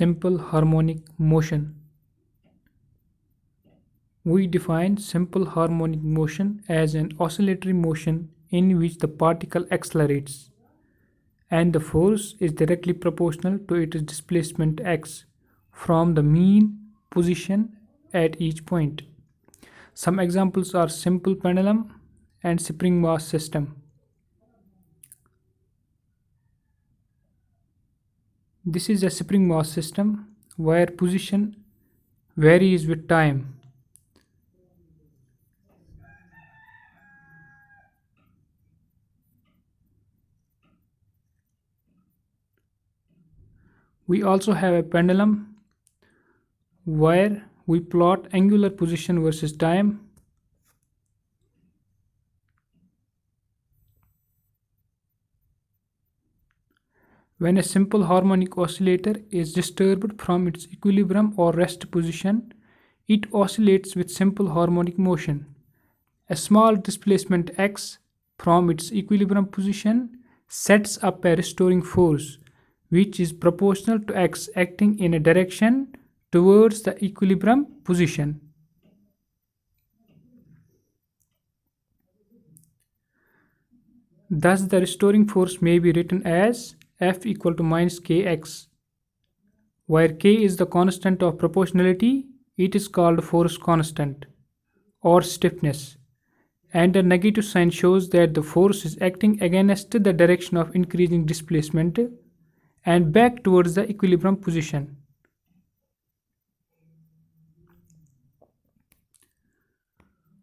Simple harmonic motion. We define simple harmonic motion as an oscillatory motion in which the particle accelerates and the force is directly proportional to its displacement x from the mean position at each point. Some examples are simple pendulum and spring mass system. This is a spring mass system where position varies with time. We also have a pendulum where we plot angular position versus time. When a simple harmonic oscillator is disturbed from its equilibrium or rest position, it oscillates with simple harmonic motion. A small displacement x from its equilibrium position sets up a restoring force, which is proportional to x acting in a direction towards the equilibrium position. Thus, the restoring force may be written as F equal to minus kx. Where k is the constant of proportionality, it is called force constant or stiffness, and a negative sign shows that the force is acting against the direction of increasing displacement and back towards the equilibrium position.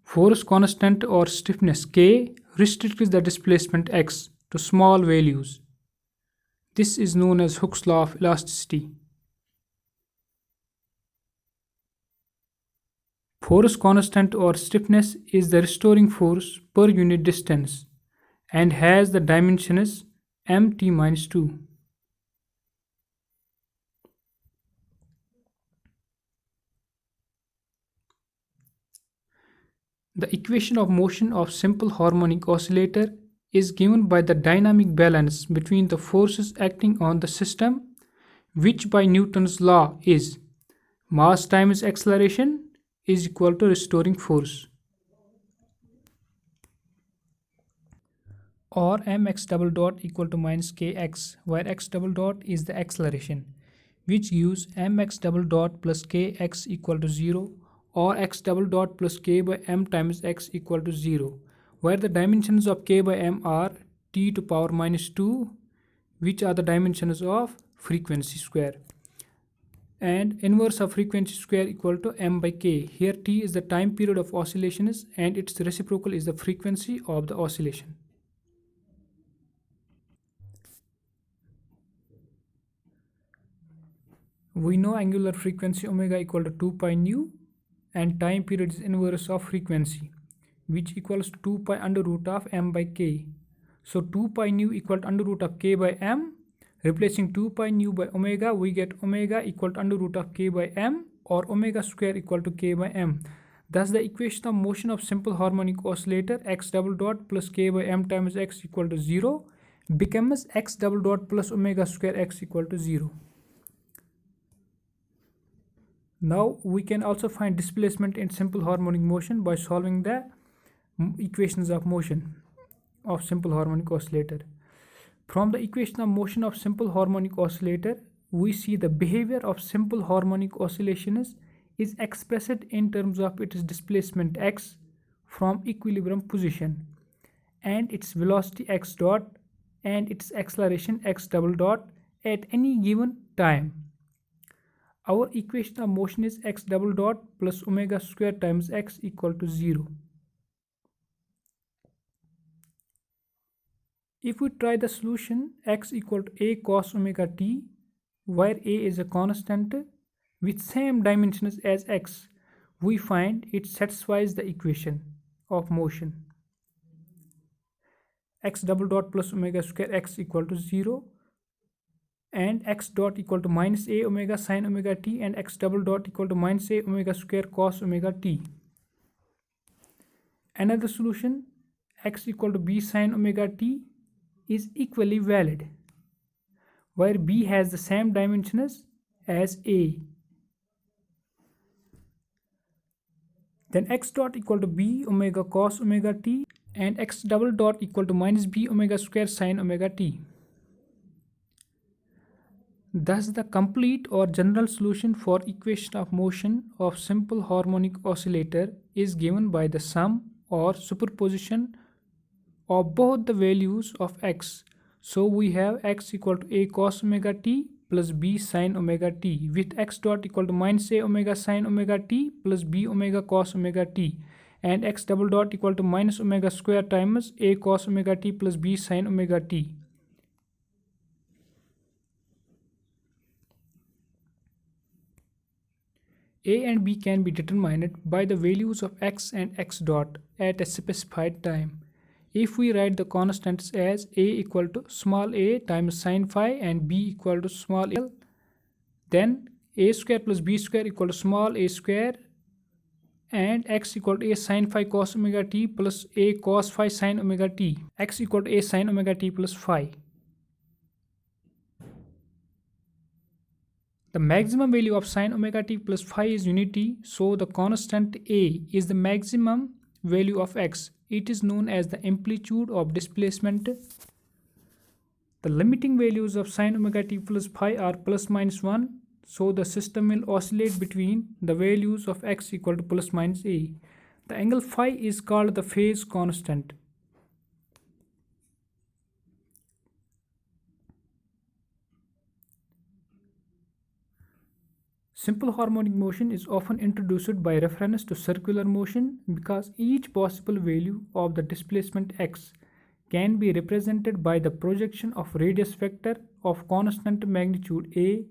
Force constant or stiffness K restricts the displacement x to small values. This is known as Hooke's law of elasticity. Force constant or stiffness is the restoring force per unit distance and has the dimensions mt minus 2. The equation of motion of simple harmonic oscillator is given by the dynamic balance between the forces acting on the system, which by Newton's law is mass times acceleration is equal to restoring force, or mx double dot equal to minus kx, where x double dot is the acceleration, which gives mx double dot plus kx equal to 0, or x double dot plus k by m times x equal to 0, where the dimensions of k by m are t to power minus 2, which are the dimensions of frequency square, and inverse of frequency square equal to m by k. Here t is the time period of oscillations and its reciprocal is the frequency of the oscillation. We know angular frequency omega equal to 2 pi nu and time period is inverse of frequency, which equals to 2 pi under root of m by k. So 2 pi nu equal to under root of k by m. Replacing 2 pi nu by omega, we get omega equal to under root of k by m, or omega square equal to k by m. Thus the equation of motion of simple harmonic oscillator x double dot plus k by m times x equal to 0 becomes x double dot plus omega square x equal to 0. Now we can also find displacement in simple harmonic motion by solving the equations of motion of simple harmonic oscillator. From the equation of motion of simple harmonic oscillator, we see the behavior of simple harmonic oscillations is expressed in terms of its displacement x from equilibrium position and its velocity x dot and its acceleration x double dot at any given time. Our equation of motion is x double dot plus omega square times x equal to 0. If we try the solution x equal to a cos omega t, where a is a constant with same dimensions as x, we find it satisfies the equation of motion. X double dot plus omega square x equal to 0 and x dot equal to minus a omega sin omega t and x double dot equal to minus a omega square cos omega t. Another solution, x equal to b sin omega t, is equally valid, where b has the same dimensions as A. Then x dot equal to b omega cos omega t and x double dot equal to minus b omega square sin omega t. Thus, the complete or general solution for equation of motion of simple harmonic oscillator is given by the sum or superposition of both the values of x. So we have x equal to a cos omega t plus b sin omega t with x dot equal to minus a omega sin omega t plus b omega cos omega t, and x double dot equal to minus omega square times a cos omega t plus b sin omega t. A and b can be determined by the values of x and x dot at a specified time. If we write the constants as a equal to small a times sin phi and b equal to small a, then a square plus b square equal to small a square and x equal to a sin phi cos omega t plus a cos phi sin omega t, x equal to a sin omega t plus phi. The maximum value of sin omega t plus phi is unity, so the constant a is the maximum value of x. It is known as the amplitude of displacement. The limiting values of sin omega t plus phi are plus minus 1, so the system will oscillate between the values of x equal to plus minus a. The angle phi is called the phase constant. Simple harmonic motion is often introduced by reference to circular motion because each possible value of the displacement x can be represented by the projection of radius vector of constant magnitude a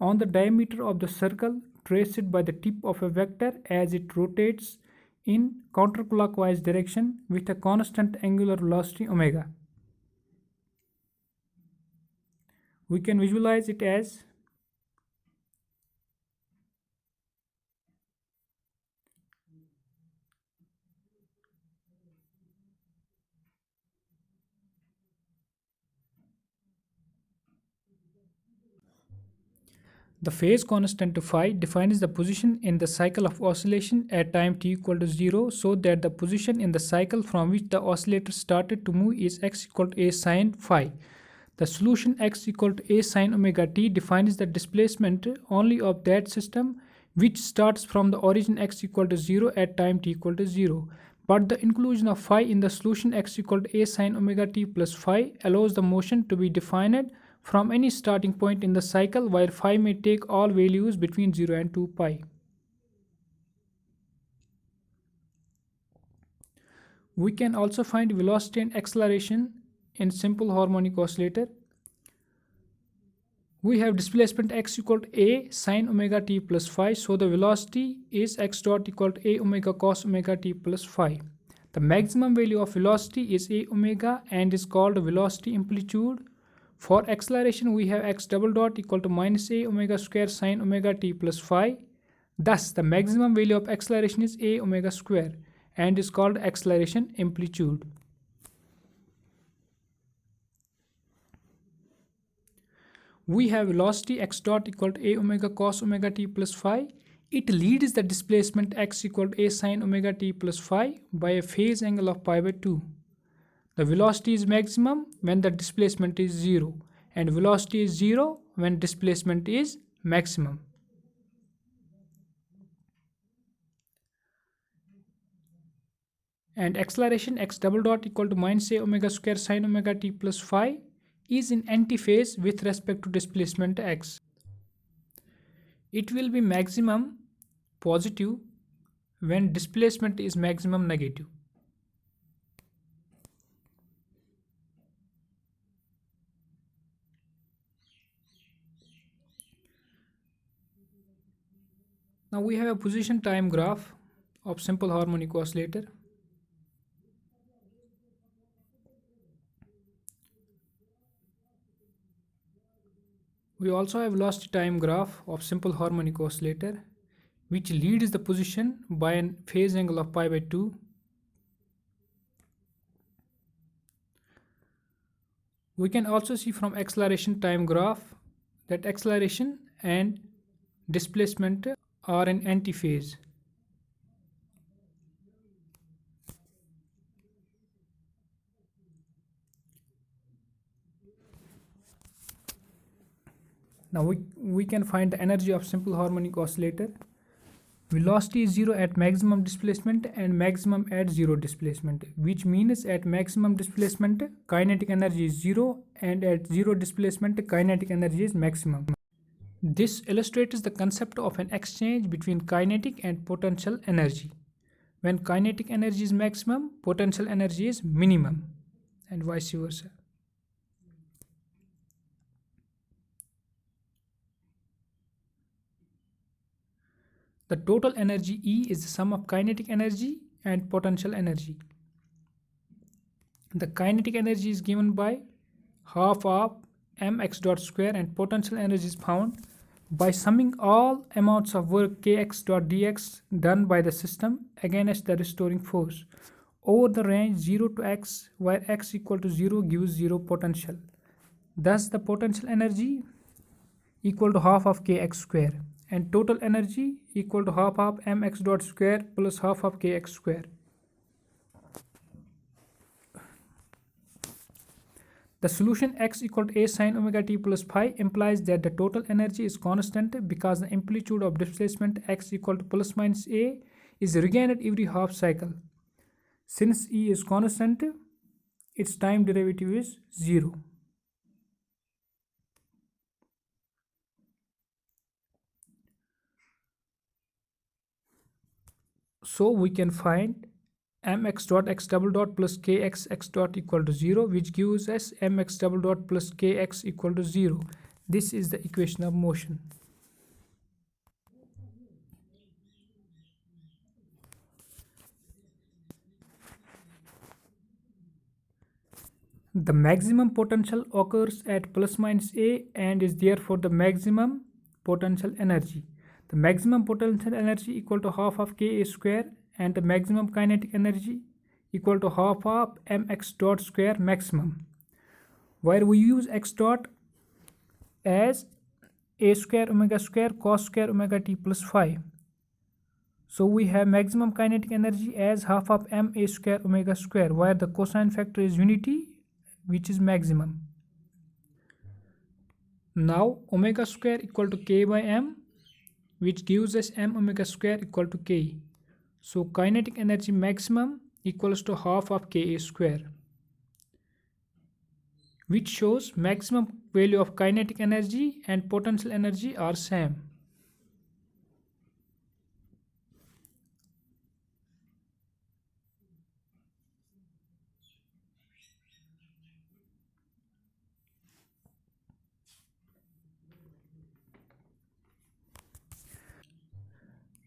on the diameter of the circle traced by the tip of a vector as it rotates in counterclockwise direction with a constant angular velocity omega. We can visualize it as the phase constant phi defines the position in the cycle of oscillation at time t equal to 0, so that the position in the cycle from which the oscillator started to move is x equal to a sin phi. The solution x equal to a sin omega t defines the displacement only of that system which starts from the origin x equal to 0 at time t equal to 0. But the inclusion of phi in the solution x equal to a sin omega t plus phi allows the motion to be defined from any starting point in the cycle, where phi may take all values between 0 and 2 pi. We can also find velocity and acceleration in simple harmonic oscillator. We have displacement x equal to a sin omega t plus phi, so the velocity is x dot equal to a omega cos omega t plus phi. The maximum value of velocity is a omega and is called velocity amplitude. For acceleration, we have x double dot equal to minus a omega square sin omega t plus phi. Thus, the maximum value of acceleration is a omega square and is called acceleration amplitude. We have velocity x dot equal to a omega cos omega t plus phi. It leads the displacement x equal to a sin omega t plus phi by a phase angle of pi by 2. The velocity is maximum when the displacement is 0, and velocity is 0 when displacement is maximum. And acceleration x double dot equal to minus a omega square sin omega t plus phi is in antiphase with respect to displacement x. It will be maximum positive when displacement is maximum negative. Now we have a position time graph of simple harmonic oscillator. We also have velocity time graph of simple harmonic oscillator, which leads the position by a phase angle of pi by 2. We can also see from acceleration time graph that acceleration and displacement are in antiphase. Now we can find the energy of simple harmonic oscillator. Velocity is 0 at maximum displacement and maximum at 0 displacement, which means at maximum displacement kinetic energy is 0 and at 0 displacement kinetic energy is maximum. This illustrates the concept of an exchange between kinetic and potential energy. When kinetic energy is maximum, potential energy is minimum, and vice versa. The total energy E is the sum of kinetic energy and potential energy. The kinetic energy is given by half of mx dot square and potential energy is found by summing all amounts of work kx dot dx done by the system against the restoring force over the range 0 to x, where x equal to 0 gives 0 potential. Thus the potential energy equal to half of kx square and total energy equal to half of mx dot square plus half of kx square. The solution x equal to a sin omega t plus phi implies that the total energy is constant because the amplitude of displacement x equal to plus minus a is regained every half cycle. Since E is constant, its time derivative is 0. So we can find mx dot x double dot plus kx x dot equal to 0, which gives us mx double dot plus kx equal to 0. This is the equation of motion. The maximum potential occurs at plus minus a and is therefore the maximum potential energy. The maximum potential energy equal to half of Ka square and the maximum kinetic energy equal to half of mx dot square maximum, where we use x dot as a square omega square cos square omega t plus phi. So we have maximum kinetic energy as half of m a square omega square, where the cosine factor is unity, which is maximum. Now omega square equal to k by m, which gives us m omega square equal to k. So kinetic energy maximum equals to half of Ka square, which shows maximum value of kinetic energy and potential energy are same.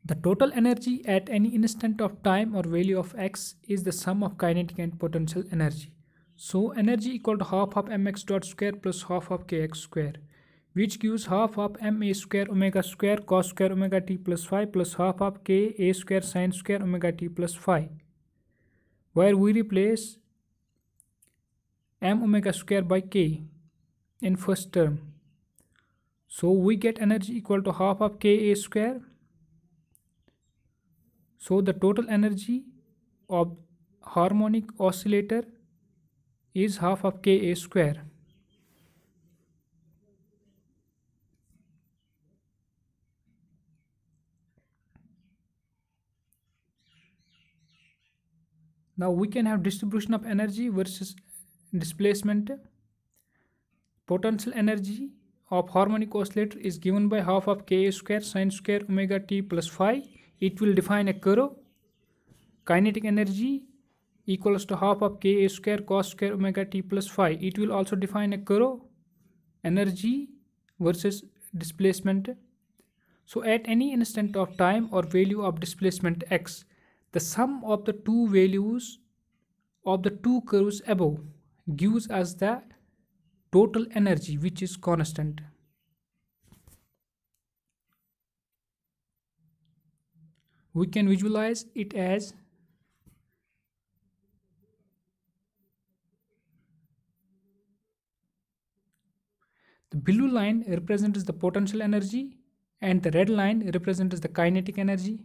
The total energy at any instant of time or value of x is the sum of kinetic and potential energy. So energy equal to half of mx dot square plus half of kx square, which gives half of ma square omega square cos square omega t plus phi plus half of ka square sin square omega t plus phi, where we replace m omega square by k in first term. So we get energy equal to half of ka square. So the total energy of harmonic oscillator is half of Ka square. Now we can have distribution of energy versus displacement. Potential energy of harmonic oscillator is given by half of Ka square sin square omega t plus phi. It will define a curve. Kinetic energy equals to half of Ka square cos square omega t plus phi. It will also define a curve. Energy versus displacement. So at any instant of time or value of displacement x, the sum of the two values of the two curves above gives us the total energy, which is constant. We can visualize it as the blue line represents the potential energy and the red line represents the kinetic energy,